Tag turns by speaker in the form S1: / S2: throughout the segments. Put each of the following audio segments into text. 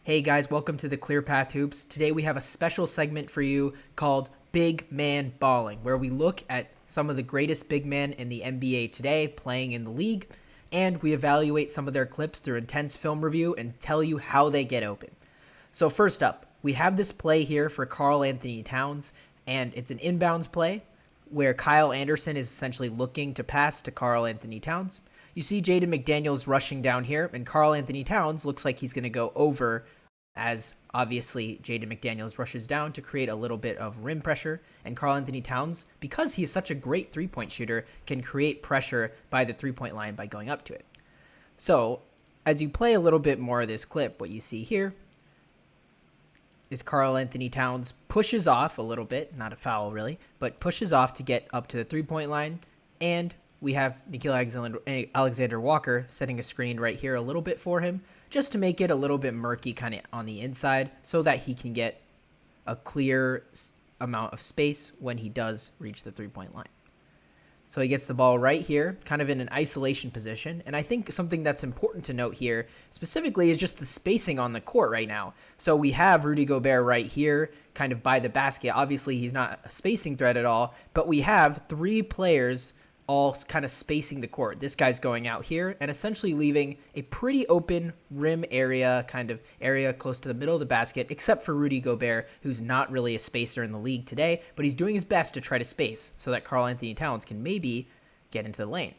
S1: Hey guys, welcome to the Clear Path Hoops. Today we have a special segment for you called Big Man Ballin, where we look at some of the greatest big men in the NBA today playing in the league, and we evaluate some of their clips through intense film review and tell you how they get open. So first up, we have this play here for Karl Anthony Towns, and it's an inbounds play where Kyle Anderson is essentially looking to pass to Karl Anthony Towns. You see Jaden McDaniels rushing down here, and Karl Anthony Towns looks like he's going to go over as obviously Jaden McDaniels rushes down to create a little bit of rim pressure. And Karl Anthony Towns, because he is such a great three-point shooter, can create pressure by the three-point line by going up to it. So as you play a little bit more of this clip, what you see here is Karl Anthony Towns pushes off a little bit, not a foul really, but pushes off to get up to the three-point line. And we have Nickeil Alexander Walker setting a screen right here a little bit for him, just to make it a little bit murky kind of on the inside so that he can get a clear amount of space when he does reach the three-point line. So he gets the ball right here, kind of in an isolation position. And I think something that's important to note here specifically is just the spacing on the court right now. So we have Rudy Gobert right here, kind of by the basket. Obviously, he's not a spacing threat at all, but we have three players all kind of spacing the court. This guy's going out here and essentially leaving a pretty open rim area, kind of area close to the middle of the basket, except for Rudy Gobert, who's not really a spacer in the league today, but he's doing his best to try to space so that Karl Anthony Towns can maybe get into the lane.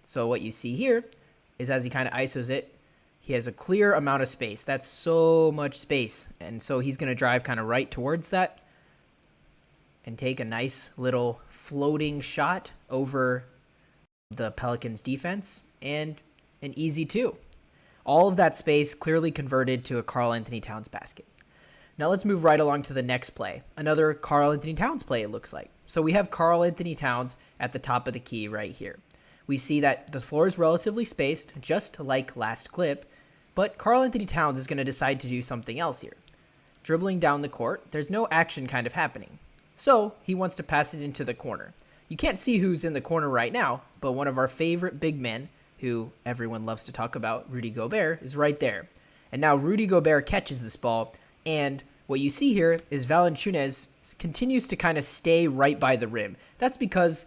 S1: So what you see here is as he kind of ISOs it, he has a clear amount of space. That's so much space. And so he's going to drive kind of right towards that and take a nice little floating shot over the Pelicans defense, and an easy two. All of that space clearly converted to a Karl Anthony Towns basket. Now let's move right along to the next play. Another Karl Anthony Towns play, it looks like. So we have Karl Anthony Towns at the top of the key right here. We see that the floor is relatively spaced, just like last clip, but Karl Anthony Towns is going to decide to do something else here. Dribbling down the court, there's no action kind of happening. So he wants to pass it into the corner. You can't see who's in the corner right now, but one of our favorite big men, who everyone loves to talk about, Rudy Gobert, is right there. And now Rudy Gobert catches this ball, and what you see here is Valanciunas continues to kind of stay right by the rim. That's because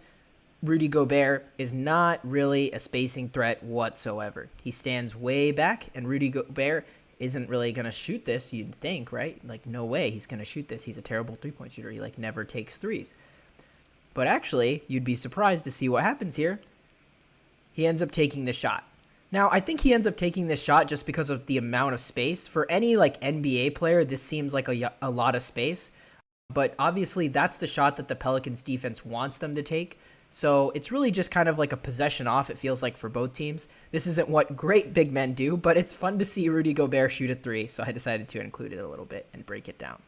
S1: Rudy Gobert is not really a spacing threat whatsoever. He stands way back, and Rudy Gobert isn't really going to shoot this, you'd think, right? Like, no way he's going to shoot this. He's a terrible three-point shooter. He, never takes threes. But actually, you'd be surprised to see what happens here. He ends up taking the shot. Now, I think he ends up taking this shot just because of the amount of space. For any NBA player, this seems like a lot of space. But obviously, that's the shot that the Pelicans defense wants them to take. So it's really just kind of like a possession off, it feels like, for both teams. This isn't what great big men do, but it's fun to see Rudy Gobert shoot a three. So I decided to include it a little bit and break it down.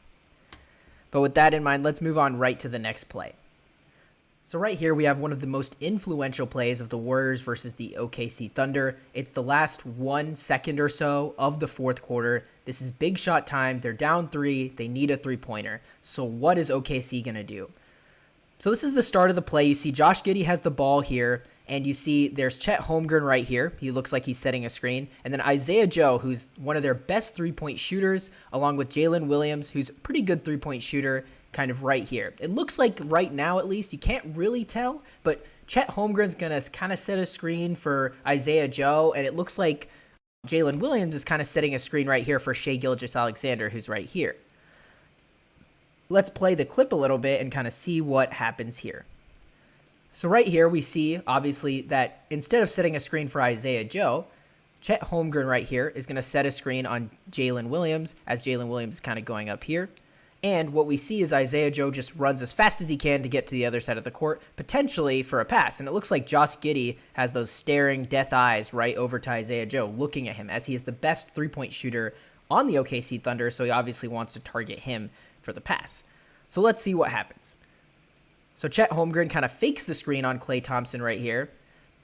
S1: But with that in mind, let's move on right to the next play. So right here, we have one of the most influential plays of the Warriors versus the OKC Thunder. It's the last 1 second or so of the fourth quarter. This is big shot time. They're down 3. They need a three-pointer. So what is OKC going to do? So this is the start of the play. You see Josh Giddey has the ball here, and you see there's Chet Holmgren right here. He looks like he's setting a screen. And then Isaiah Joe, who's one of their best three-point shooters, along with Jalen Williams, who's a pretty good three-point shooter, kind of right here. It looks like right now, at least, you can't really tell, but Chet Holmgren's going to kind of set a screen for Isaiah Joe, and it looks like Jalen Williams is kind of setting a screen right here for Shai Gilgeous-Alexander, who's right here. Let's play the clip a little bit and kind of see what happens here. So right here, we see, obviously, that instead of setting a screen for Isaiah Joe, Chet Holmgren right here is going to set a screen on Jalen Williams, as Jalen Williams is kind of going up here. And what we see is Isaiah Joe just runs as fast as he can to get to the other side of the court, potentially for a pass. And it looks like Josh Giddey has those staring death eyes right over to Isaiah Joe, looking at him, as he is the best three-point shooter on the OKC Thunder, so he obviously wants to target him for the pass. So let's see what happens. So Chet Holmgren kind of fakes the screen on Klay Thompson right here.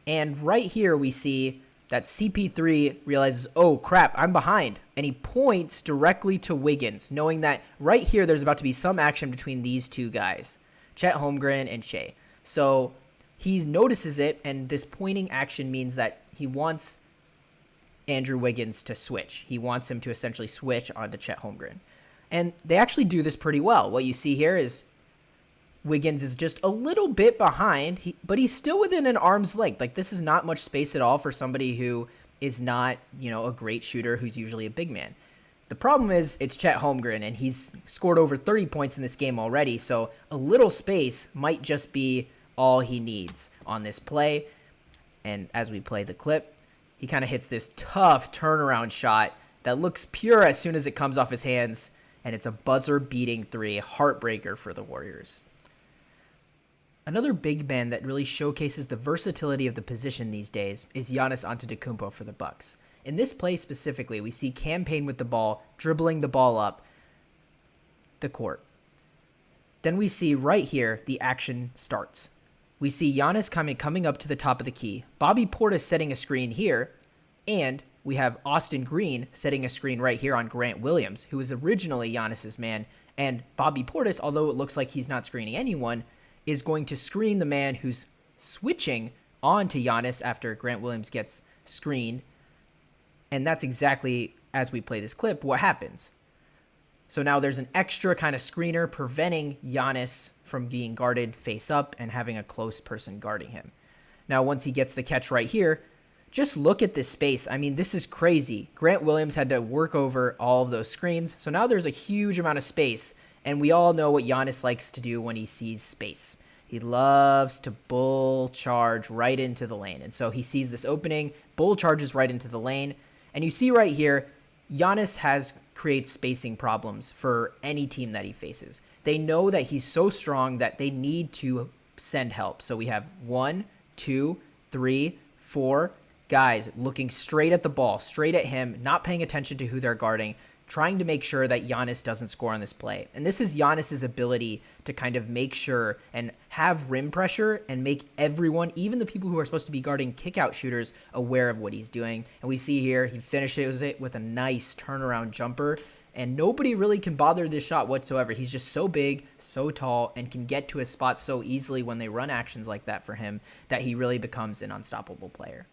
S1: And right here we see that CP3 realizes, oh crap, I'm behind. And he points directly to Wiggins, knowing that right here there's about to be some action between these two guys, Chet Holmgren and Shai. So he notices it, and this pointing action means that he wants Andrew Wiggins to switch. He wants him to essentially switch onto Chet Holmgren. And they actually do this pretty well. What you see here is Wiggins is just a little bit behind, but he's still within an arm's length. Like, this is not much space at all for somebody who is not, a great shooter who's usually a big man. The problem is it's Chet Holmgren, and he's scored over 30 points in this game already, so a little space might just be all he needs on this play. And as we play the clip, he kind of hits this tough turnaround shot that looks pure as soon as it comes off his hands, and it's a buzzer-beating three, heartbreaker for the Warriors. Another big man that really showcases the versatility of the position these days is Giannis Antetokounmpo for the Bucks. In this play specifically, we see Cam Payne with the ball, dribbling the ball up the court. Then we see right here, the action starts. We see Giannis coming up to the top of the key, Bobby Portis setting a screen here, and we have Austin Green setting a screen right here on Grant Williams, who was originally Giannis's man, and Bobby Portis, although it looks like he's not screening anyone, is going to screen the man who's switching on to Giannis after Grant Williams gets screened. And that's exactly, as we play this clip, what happens. So now there's an extra kind of screener preventing Giannis from being guarded face up and having a close person guarding him. Now, once he gets the catch right here, just look at this space. I mean, this is crazy. Grant Williams had to work over all of those screens. So now there's a huge amount of space. And we all know what Giannis likes to do when he sees space. He loves to bull charge right into the lane. And so he sees this opening, bull charges right into the lane. And you see right here, Giannis creates spacing problems for any team that he faces. They know that he's so strong that they need to send help. So we have 1, 2, 3, 4 guys looking straight at the ball, straight at him, not paying attention to who they're guarding, trying to make sure that Giannis doesn't score on this play. And this is Giannis's ability to kind of make sure and have rim pressure and make everyone, even the people who are supposed to be guarding kick-out shooters, aware of what he's doing. And we see here, he finishes it with a nice turnaround jumper, and nobody really can bother this shot whatsoever. He's just so big, so tall, and can get to his spot so easily when they run actions like that for him that he really becomes an unstoppable player.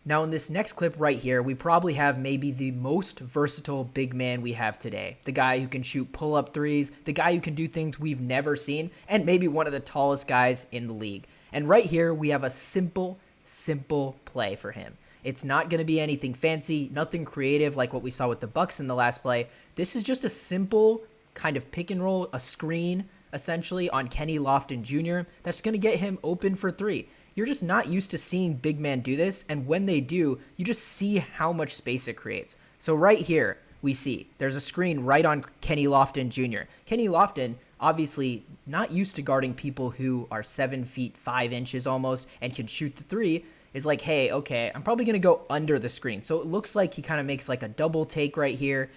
S1: Now, in this next clip right here, we probably have maybe the most versatile big man we have today. The guy who can shoot pull-up threes, the guy who can do things we've never seen, and maybe one of the tallest guys in the league. And right here, we have a simple play for him. It's not going to be anything fancy, nothing creative like what we saw with the Bucks in the last play. This is just a simple kind of pick and roll, a screen, essentially, on Kenny Lofton Jr. that's going to get him open for three. You're just not used to seeing big men do this, and when they do, you just see how much space it creates. So right here, we see there's a screen right on Kenny Lofton Jr. Kenny Lofton, obviously not used to guarding people who are 7 feet 5 inches almost and can shoot the three, is like, hey, okay, I'm probably going to go under the screen. So it looks like he kind of makes like a double take right here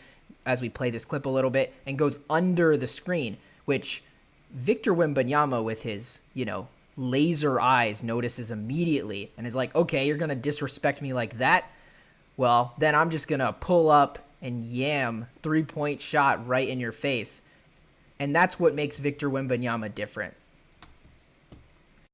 S1: as we play this clip a little bit and goes under the screen, which Victor Wembanyama with his, laser eyes notices immediately and is like, okay, you're going to disrespect me like that? Well, then I'm just going to pull up and yam 3-point shot right in your face. And that's what makes Victor Wembanyama different.